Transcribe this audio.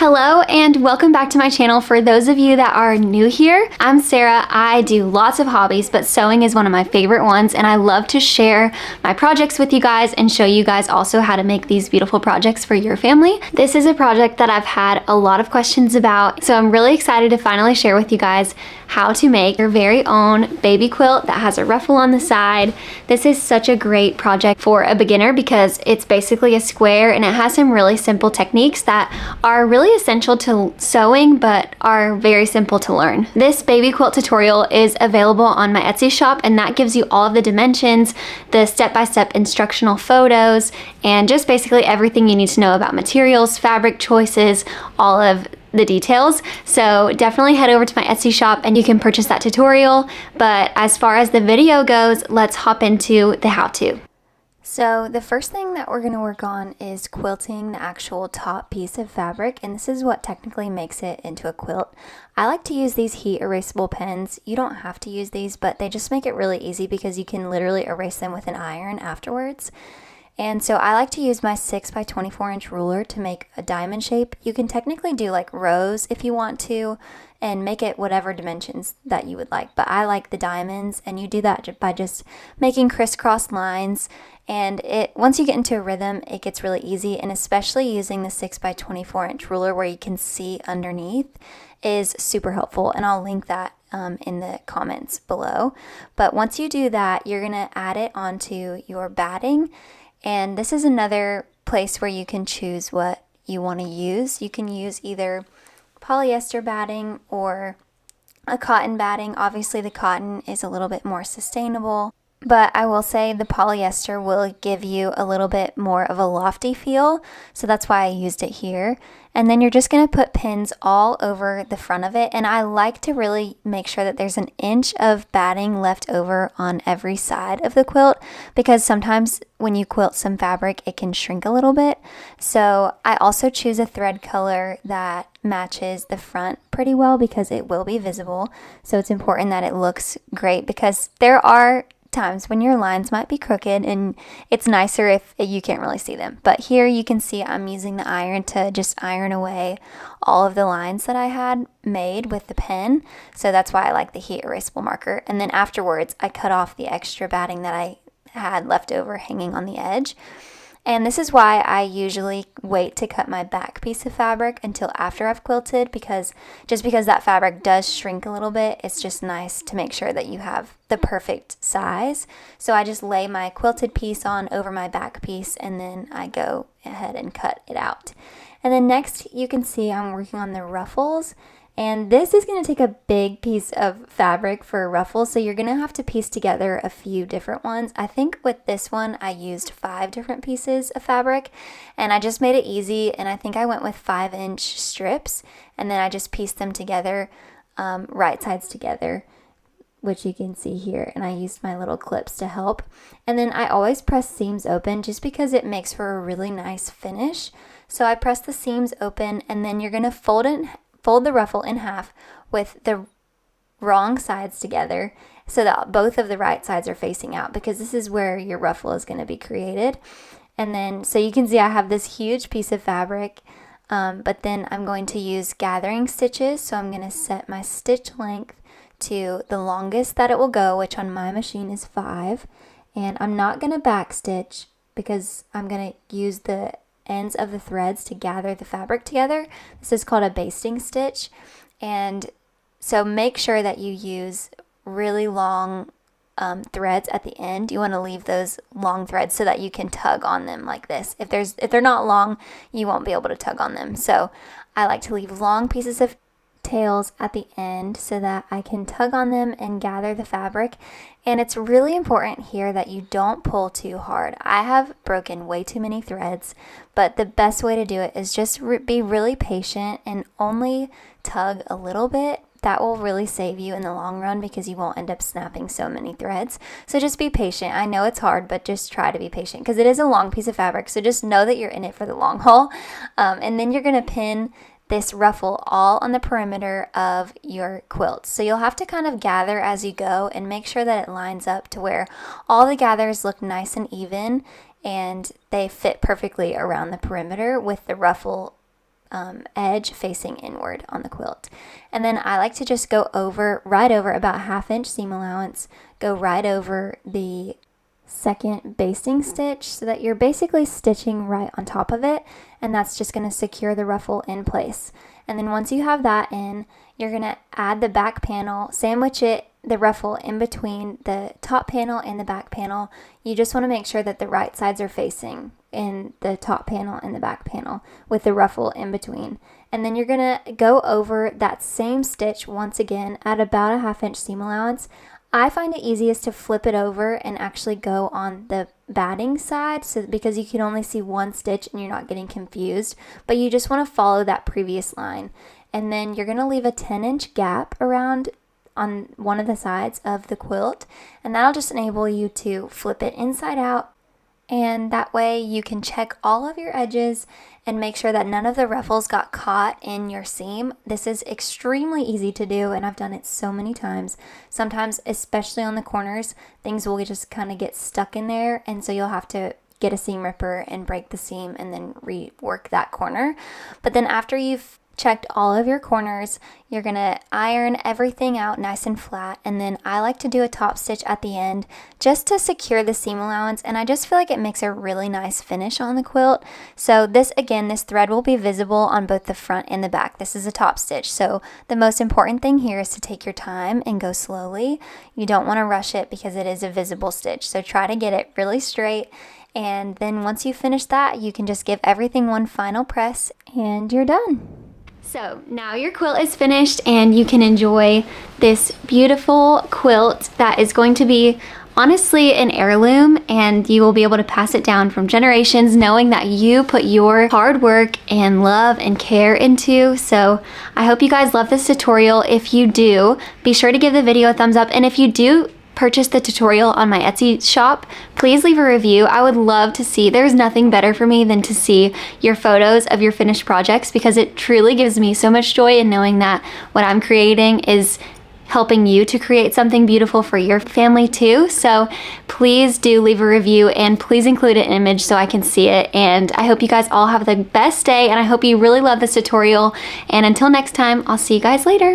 Hello and welcome back to my channel. For those of you that are new here, I'm Sarah. I do lots of hobbies, but sewing is one of my favorite ones, and I love to share my projects with you guys and show you guys also how to make these beautiful projects for your family. This is a project that I've had a lot of questions about, so I'm really excited to finally share with you guys how to make your very own baby quilt that has a ruffle on the side. This is such a great project for a beginner because it's basically a square and it has some really simple techniques that are really essential to sewing but are very simple to learn. This baby quilt tutorial is available on my Etsy shop, and that gives you all of the dimensions, the step-by-step instructional photos, and just basically everything you need to know about materials, fabric choices, all of the details. So definitely head over to my Etsy shop and you can purchase that tutorial. But as far as the video goes, let's hop into the how-to. So the first thing that we're going to work on is quilting the actual top piece of fabric, and this is what technically makes it into a quilt. I like to use these heat erasable pens. You don't have to use these, but they just make it really easy because you can literally erase them with an iron afterwards. And so I like to use my 6x24" ruler to make a diamond shape. You can technically do like rows if you want to and make it whatever dimensions that you would like. But I like the diamonds, and you do that by just making crisscross lines. And once you get into a rhythm, it gets really easy. And especially using the 6x24" ruler where you can see underneath is super helpful. And I'll link that in the comments below. But once you do that, you're going to add it onto your batting. And this is another place where you can choose what you want to use. You can use either polyester batting or a cotton batting. Obviously the cotton is a little bit more sustainable, but I will say the polyester will give you a little bit more of a lofty feel, so that's why I used it here. And then you're just going to put pins all over the front of it, and I like to really make sure that there's an inch of batting left over on every side of the quilt, because sometimes when you quilt some fabric it can shrink a little bit. So I also choose a thread color that matches the front pretty well because it will be visible. So it's important that it looks great, because there are times when your lines might be crooked and it's nicer if you can't really see them. But here you can see I'm using the iron to just iron away all of the lines that I had made with the pen. So that's why I like the heat erasable marker. And then afterwards I cut off the extra batting that I had left over hanging on the edge. And this is why I usually wait to cut my back piece of fabric until after I've quilted, because that fabric does shrink a little bit, it's just nice to make sure that you have the perfect size. So I just lay my quilted piece on over my back piece, and then I go ahead and cut it out. And then next you can see I'm working on the ruffles. And this is going to take a big piece of fabric for a ruffle, so you're going to have to piece together a few different ones. I think with this one I used 5 different pieces of fabric, and I just made it easy, and I think I went with 5-inch strips, and then I just pieced them together, right sides together, which you can see here, and I used my little clips to help. And then I always press seams open just because it makes for a really nice finish. So I press the seams open, and then you're going to fold the ruffle in half with the wrong sides together so that both of the right sides are facing out, because this is where your ruffle is going to be created. And then so you can see I have this huge piece of fabric, but then I'm going to use gathering stitches. So I'm going to set my stitch length to the longest that it will go, which on my machine is 5. And I'm not going to back stitch because I'm going to use the ends of the threads to gather the fabric together. This is called a basting stitch. And so make sure that you use really long threads at the end. You want to leave those long threads so that you can tug on them like this. If they're not long, you won't be able to tug on them. So I like to leave long pieces of tails at the end so that I can tug on them and gather the fabric. And it's really important here that you don't pull too hard. I have broken way too many threads, but the best way to do it is just be really patient and only tug a little bit. That will really save you in the long run because you won't end up snapping so many threads. So just be patient. I know it's hard, but just try to be patient because it is a long piece of fabric. So just know that you're in it for the long haul. And then you're going to pin this ruffle all on the perimeter of your quilt. So you'll have to kind of gather as you go and make sure that it lines up to where all the gathers look nice and even and they fit perfectly around the perimeter with the ruffle edge facing inward on the quilt. And then I like to just go over, right over about 1/2 inch seam allowance, go right over the second basting stitch so that you're basically stitching right on top of it, and that's just going to secure the ruffle in place. And then once you have that in, you're going to add the back panel, sandwich the ruffle in between the top panel and the back panel. You just want to make sure that the right sides are facing in the top panel and the back panel with the ruffle in between. And then you're going to go over that same stitch once again at about a 1/2 inch seam allowance. I find it easiest to flip it over and actually go on the batting side, so because you can only see one stitch and you're not getting confused, but you just want to follow that previous line. And then you're going to leave a 10-inch gap around on one of the sides of the quilt, and that'll just enable you to flip it inside out, and that way you can check all of your edges and make sure that none of the ruffles got caught in your seam. This is extremely easy to do, and I've done it so many times. Sometimes, especially on the corners, things will just kind of get stuck in there, and so you'll have to get a seam ripper and break the seam and then rework that corner. But then after you've checked all of your corners, you're gonna iron everything out nice and flat, and then I like to do a top stitch at the end just to secure the seam allowance, and I just feel like it makes a really nice finish on the quilt. So this thread will be visible on both the front and the back. This is a top stitch, so the most important thing here is to take your time and go slowly. You don't want to rush it because it is a visible stitch, so try to get it really straight. And then once you finish that, you can just give everything one final press and you're done. So now your quilt is finished and you can enjoy this beautiful quilt that is going to be honestly an heirloom, and you will be able to pass it down from generations knowing that you put your hard work and love and care into. So I hope you guys love this tutorial. If you do, be sure to give the video a thumbs up, and if you do purchase the tutorial on my Etsy shop, please leave a review. I would love to see, there's nothing better for me than to see your photos of your finished projects, because it truly gives me so much joy in knowing that what I'm creating is helping you to create something beautiful for your family too. So please do leave a review, and please include an image so I can see it. And I hope you guys all have the best day, and I hope you really love this tutorial. And until next time, I'll see you guys later.